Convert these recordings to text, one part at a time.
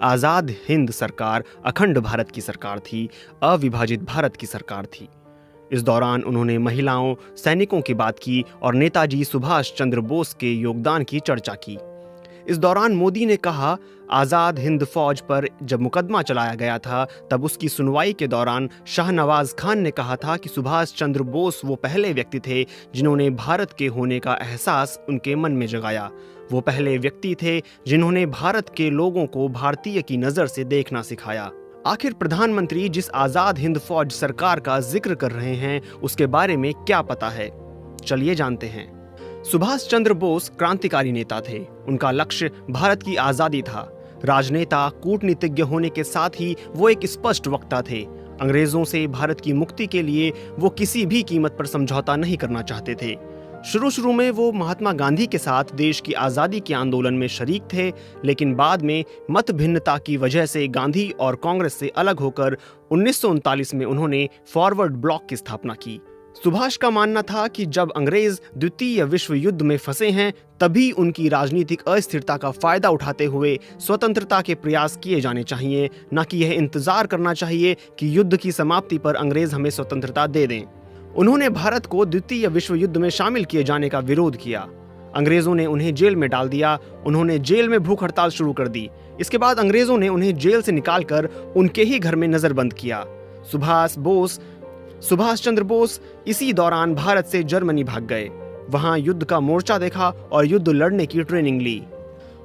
आज़ाद हिंद सरकार अखंड भारत की सरकार थी, अविभाजित भारत की सरकार थी। इस दौरान उन्होंने महिलाओं, सैनिकों की बात की और नेताजी सुभाष चंद्र बोस के योगदान की चर्चा की। इस दौरान मोदी ने कहा, आज़ाद हिंद फौज पर जब मुकदमा चलाया गया था तब उसकी सुनवाई के दौरान शाहनवाज खान ने कहा था कि सुभाष चंद्र बोस वो पहले व्यक्ति थे जिन्होंने भारत के होने का एहसास उनके मन में जगाया। वो पहले व्यक्ति थे जिन्होंने भारत के लोगों को भारतीय की नज़र से देखना सिखाया। आखिर प्रधानमंत्री जिस आज़ाद हिंद फौज सरकार का जिक्र कर रहे हैं उसके बारे में क्या पता है, चलिए जानते हैं। सुभाष चंद्र बोस क्रांतिकारी नेता थे। उनका लक्ष्य भारत की आज़ादी था। राजनेता, कूटनीतिज्ञ होने के साथ ही वो एक स्पष्ट वक्ता थे। अंग्रेजों से भारत की मुक्ति के लिए वो किसी भी कीमत पर समझौता नहीं करना चाहते थे। शुरू में वो महात्मा गांधी के साथ देश की आज़ादी के आंदोलन में शरीक थे, लेकिन बाद में मत भिन्नता की वजह से गांधी और कांग्रेस से अलग होकर 1939 में उन्होंने फॉरवर्ड ब्लॉक की स्थापना की। सुभाष का मानना था कि जब अंग्रेज द्वितीय विश्व युद्ध में फंसे हैं तभी उनकी राजनीतिक अस्थिरता का फायदा उठाते हुए स्वतंत्रता के प्रयास किए जाने चाहिए, न कि यह इंतजार करना चाहिए कि युद्ध की समाप्ति पर अंग्रेज हमें स्वतंत्रता दे दें। उन्होंने भारत को द्वितीय विश्व युद्ध में शामिल किए जाने का विरोध किया। अंग्रेजों ने उन्हें जेल में डाल दिया। उन्होंने जेल में भूख हड़ताल शुरू कर दी। इसके बाद अंग्रेजों ने उन्हें जेल से निकालकर उनके ही घर में नजरबंद किया। सुभाष चंद्र बोस इसी दौरान भारत से जर्मनी भाग गए। वहां युद्ध का मोर्चा देखा और युद्ध लड़ने की ट्रेनिंग ली।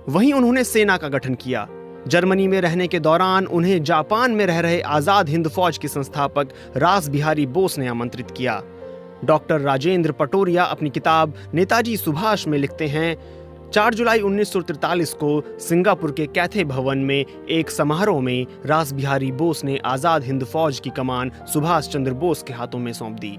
वहीं उन्होंने सेना का गठन किया। जर्मनी में रहने के दौरान उन्हें जापान में रह रहे आज़ाद हिंद फौज के संस्थापक रास बिहारी बोस ने आमंत्रित किया। डॉक्टर राजेंद्र पटोरिया अपनी किताब नेताजी सुभाष में लिखते हैं, 4 जुलाई 1943 को सिंगापुर के कैथे भवन में एक समारोह में रास बिहारी बोस ने आज़ाद हिंद फौज की कमान सुभाष चंद्र बोस के हाथों में सौंप दी।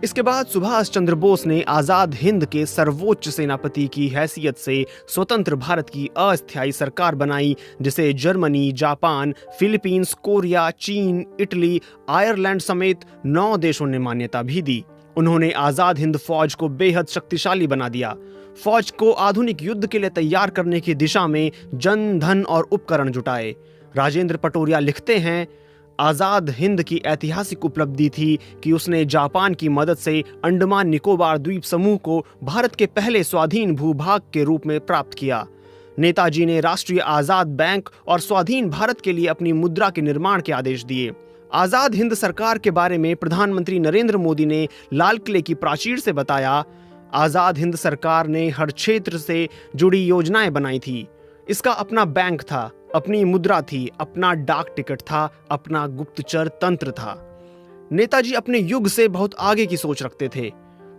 इसके बाद सुभाष चंद्र बोस ने आज़ाद हिंद के सर्वोच्च सेनापति की हैसियत से स्वतंत्र भारत की अस्थायी सरकार बनाई, जिसे जर्मनी, जापान, फिलीपींस, कोरिया, चीन, इटली, आयरलैंड समेत 9 देशों ने मान्यता भी दी। उन्होंने आज़ाद हिंद फौज को बेहद शक्तिशाली बना दिया। फौज को आधुनिक युद्ध के लिए तैयार करने की दिशा में जन, धन और उपकरण जुटाए। राजेंद्र पटोरिया लिखते हैं, आज़ाद हिंद की ऐतिहासिक उपलब्धि थी कि उसने जापान की मदद से अंडमान निकोबार द्वीप समूह को भारत के पहले स्वाधीन भूभाग के रूप में प्राप्त किया। नेताजी ने राष्ट्रीय आज़ाद बैंक और स्वाधीन भारत के लिए अपनी मुद्रा के निर्माण के आदेश दिए। आज़ाद हिंद सरकार के बारे में प्रधानमंत्री नरेंद्र मोदी ने लाल किले की प्राचीर से बताया, आज़ाद हिंद सरकार ने हर क्षेत्र से जुड़ी योजनाएं बनाई थी। इसका अपना बैंक था, अपनी मुद्रा थी, अपना डाक टिकट था, अपना गुप्तचर तंत्र था। नेताजी अपने युग से बहुत आगे की सोच रखते थे।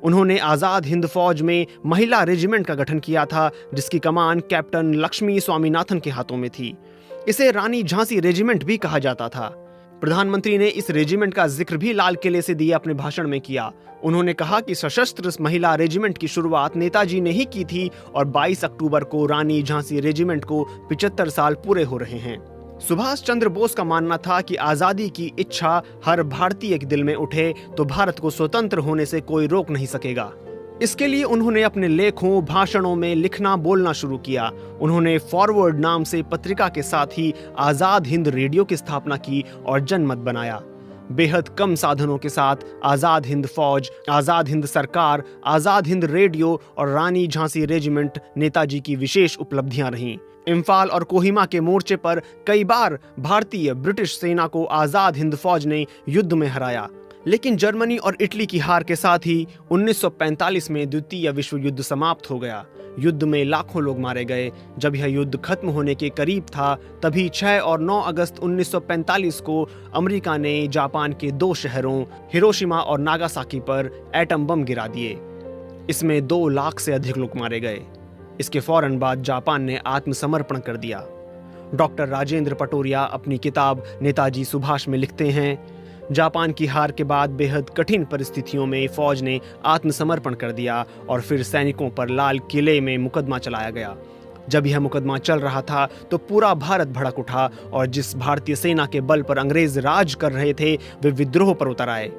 उन्होंने आज़ाद हिंद फौज में महिला रेजिमेंट का गठन किया था, जिसकी कमान कैप्टन लक्ष्मी स्वामीनाथन के हाथों में थी। इसे रानी झांसी रेजिमेंट भी कहा जाता था। प्रधानमंत्री ने इस रेजिमेंट का जिक्र भी लाल किले से दिए अपने भाषण में किया। उन्होंने कहा कि सशस्त्र महिला रेजिमेंट की शुरुआत नेताजी ने ही की थी और 22 अक्टूबर को रानी झांसी रेजिमेंट को 75 साल पूरे हो रहे हैं। सुभाष चंद्र बोस का मानना था कि आज़ादी की इच्छा हर भारतीय के दिल में उठे तो भारत को स्वतंत्र होने से कोई रोक नहीं सकेगा। इसके लिए उन्होंने अपने लेखों, भाषणों में लिखना बोलना शुरू किया। उन्होंने फॉरवर्ड नाम से पत्रिका के साथ ही आज़ाद हिंद रेडियो की स्थापना की और जनमत बनाया। बेहद कम साधनों के साथ आज़ाद हिंद फौज, आज़ाद हिंद सरकार, आज़ाद हिंद रेडियो और रानी झांसी रेजिमेंट नेताजी की विशेष उपलब्धियां रहीं। इम्फाल और कोहिमा के मोर्चे पर कई बार भारतीय ब्रिटिश सेना को आज़ाद हिंद फौज ने युद्ध में हराया। लेकिन जर्मनी और इटली की हार के साथ ही 1945 में द्वितीय विश्व युद्ध समाप्त हो गया। युद्ध में लाखों लोग मारे गए। जब यह युद्ध खत्म होने के करीब था तभी 6 और 9 अगस्त 1945 को अमेरिका ने जापान के 2 शहरों हिरोशिमा और नागासाकी पर एटम बम गिरा दिए। इसमें 2 लाख से अधिक लोग मारे गए। इसके फौरन बाद जापान ने आत्मसमर्पण कर दिया। डॉक्टर राजेंद्र पटोरिया अपनी किताब नेताजी सुभाष में लिखते हैं, जापान की हार के बाद बेहद कठिन परिस्थितियों में फौज ने आत्मसमर्पण कर दिया और फिर सैनिकों पर लाल किले में मुकदमा चलाया गया। जब यह मुकदमा चल रहा था तो पूरा भारत भड़क उठा और जिस भारतीय सेना के बल पर अंग्रेज राज कर रहे थे वे विद्रोह पर उतर आए।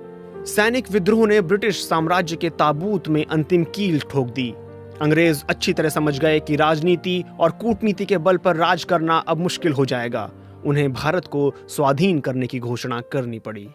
सैनिक विद्रोह ने ब्रिटिश साम्राज्य के ताबूत में अंतिम कील ठोक दी। अंग्रेज अच्छी तरह समझ गए कि राजनीति और कूटनीति के बल पर राज करना अब मुश्किल हो जाएगा। उन्हें भारत को स्वाधीन करने की घोषणा करनी पड़ी।